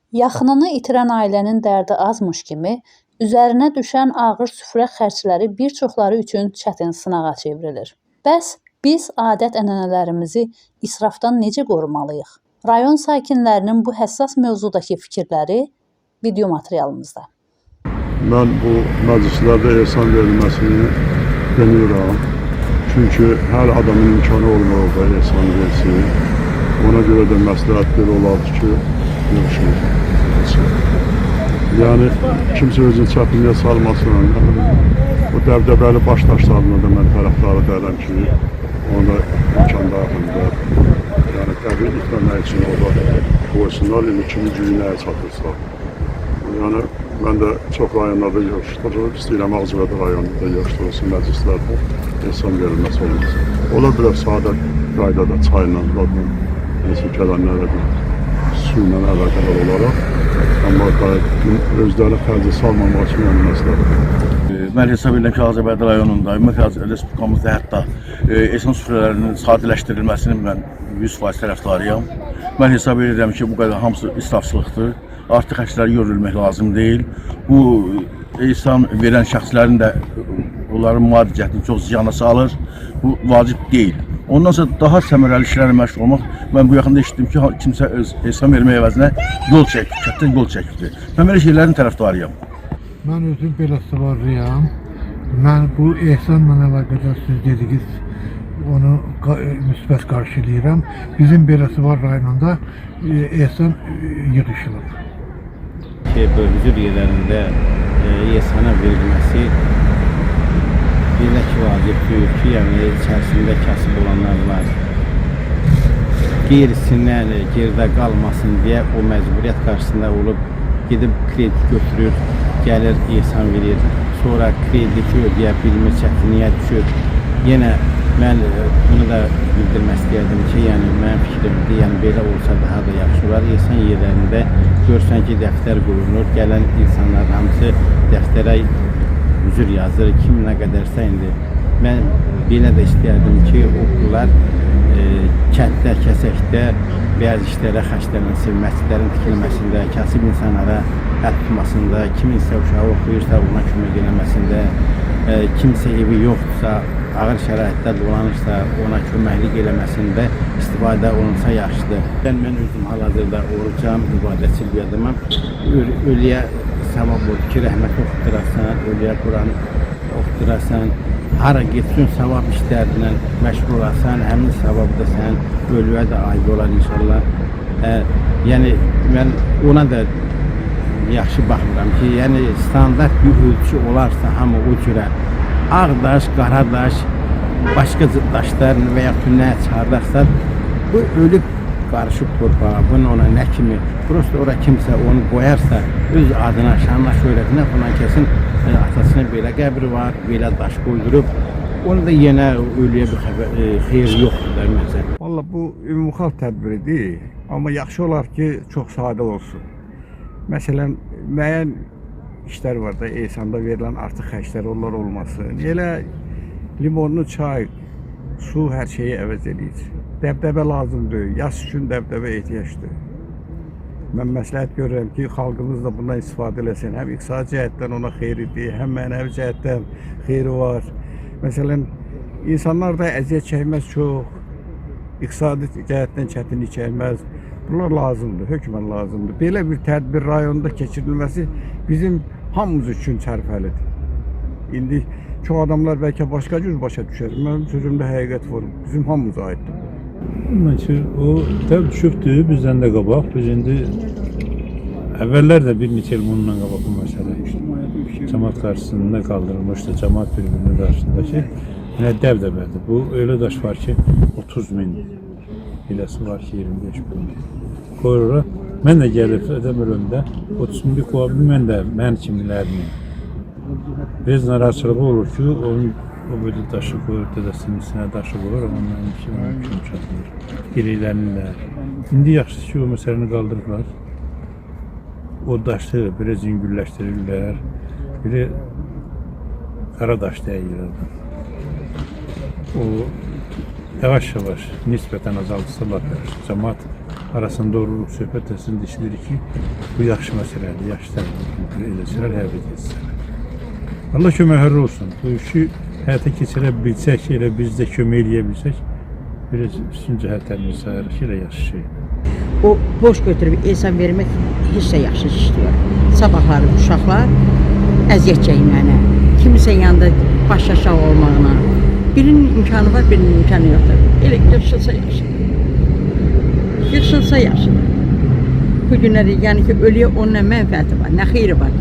Yaxınını itirən ailənin dərdi azmış kimi, üzərinə düşən ağır süfrə xərcləri bir çoxları üçün çətin sınağa çevrilir. Bəs biz adət-ənənələrimizi israfdan necə qorumalıyıq? Rayon sakinlərinin bu həssas mövzudakı fikirləri video materialımızda. Mən bu məclislərdə ehsan verilməsini demiyorum. Çünki hər adamın imkanı olmalıdır ehsan versin. Ona görə də məsləhət belə olardı ki, yəni kimsə özünü çətinliyə salmasın. Bu dəbdəbəli baş daşlarına da mən tərəfdarı deyirəm ki, ona imkan daxilində, yəni təbii etməmək üçün orada qoysunlar, kimi güyünəyə çatırsa. Yəni mən də çox rayonlarda yığışdırırım, istəyirəm Ağcabədi rayonunda yığışdırılsın məclislərdə ehsan verilməsi olmasın. Ola bilər sadə qaydada, çayla, qadla, gələnlərə su ilə əlaqədar olaraq, amma özləri xərcə salmamaq üçün yəni məsləhət. Mən hesab edirəm ki, Ağcabədi rayonundayım. Respublikamızda hətta ehsan süfrələrinin sadələşdirilməsinin mən 100% tərəfdarıyam. Mən hesab edirəm ki, bu qədər hamısı israfçılıqdır. Artıq xərcləri görülmək lazım deyil. Bu ehsan verən şəxslərin də onların maddi çox ziyana salır. Bu vacib deyil. Ondan sonra daha səmərəli işlərlə məşğul olmaq. Mən bu yaxında eşitdim ki, kimsə ehsan vermək əvəzinə yol çəkir, kənddən yol çəkirdi. Mən belə şeylərin tərəfdarıyam. Mən özüm belə sıvarlıyam. Mən bu ehsanla əlaqədar siz dediniz, onu müsbət qarşılayıram. Bizim Beləsuvar rayonunda ehsan yığışılır. Bu hüzur yerlərində ehsana verilməsi belə ki, vacibdir ki, yəni içərisində kasıb olanlar var. Gerisindən geridə qalmasın deyə o məcburiyyət qarşısında olub, gedib kredi götürür, gəlir, ehsan verir. Sonra kredi ödəyə bilmir, çətinliyə düşür. Yenə mən bunu da bildirmək istəyərdim ki, yəni mənim fikrimdir, yəni belə olsa daha da yaxşı olar. Ehsan yerlərində görsən ki, dəftər qoyulur, gələn insanlar hamısı dəftərə üzür yazır, kim nə qədərsə indi. Mən belə də istəyərdim ki, okullar kənddə, kəsəkdə bəzi işlərə xərclənsin, məscidlərin tikilməsində, kasıb insanlara ət tutmasında, kiminsə uşağı oxuyursa ona kömək eləməsində, kimsə evi yoxdursa, ağır şəraitdə dolanırsa ona köməklik eləməsində istifadə olunsa yaxşıdır. Mən özüm hal-hazırda orucam, ibadətçil bir adamım. Ölüyə savab olur ki, rəhmət oxutdurasan, ölüyə Quran oxutdurasan, hara getsin savab işlərlə məşğul olasan, həmin savabda sən ölüyə də aid olar inşallah. Yəni mən ona da yaxşı baxmıram ki, yəni standart bir ölçü olarsa hamı o cürə ağdaş, qaradaş, başqa daşlar və ya nə çıxardaqsa bu ölüb qarışıb torpağa, bunun ona nə kimi, prosto ora kimsə onu qoyarsa öz adına, şanına, şöhrətinə falan kesin atasının belə qəbri var, belə daş qoydurub, onu da yenə ölüyə bir xeyir yoxdur da məsələn. Valla bu ümumxalq tədbiridir, amma yaxşı olar ki, çox sadə olsun. Məsələn, müəyyən işlər var da, ehsanda verilən artıq xərclər onlar olmasın. Elə limonlu çay, su hər şeyi əvəz edir. Dəbdəbə lazımdır, yas üçün dəbdəbə ehtiyacdır. Mən məsləhət görürəm ki, xalqımız da bundan istifadə eləsin. Həm iqtisadi cəhətdən ona xeyridir, həm mənəvi cəhətdən xeyri var. Məsələn, insanlar da əziyyət çəkməz çox, iqtisadi cəhətdən çətinlik çəkməz. Bunlar lazımdır, hökmən lazımdır. Belə bir tədbir rayonda keçirilməsi bizim hamımız üçün çərfəlidir. İndi çox adamlar bəlkə başqa cür başa düşər. Mənim sözümdə həqiqət var, bizim hamımıza aiddir. Məncə o təb düşübdür bizdən də qabaq. Biz indi əvvəllər də bir neçə il bununla qabaq bu məsələ cəmaat qarşısında qaldırılmışdı, cəmaat tribünü qarşısındakı dəbdəbədir. Bu öyle daş var ki 30 min, eləsi var ki 25 min qoyurlar. Mən də gəlib Ədəm önündə 30 min qoya bilmən də mən kimilərini. Biz narahatçılığı olur ki, onun o böyle daşı koyur, dedəsinin üstünə daşı koyur, ama onların için mümkün çatılır. İlilənirlər. İndi yaxşı ki, o məsələni qaldırırlar. O daşı biraz yüngülləşdirirlər. Biri qara daş dəyirlər. O yavaş-yavaş nisbətən azaldırsa laf verir. Cəmaat arasında oluruq, söhbət etsin, düşünürük ki, bu yaxşı məsələdir, yaxşı tərəfdir, eləsələr, həbət etsinlər. Allah köməkləri olsun. Bu işi həyata keçirə bilsək, elə biz də kömək eləyə bilsək, belə üstün cəhətlərimiz sayırıq, elə yaxşı şey. O boş götürüb insan vermək heç də yaxşı işləyir. Sabahları uşaqlar əziyyət çəkməyinə, kimisə yanında baş aşağı olmağına, birinin imkanı var, birinin imkanı yoxdur. Elə yaşılsa yaxşıdır. Yaşılsa yaxşıdır. Bu günləri, yəni ki, ölüyə onun nə mənfəəti var, nə xeyri var.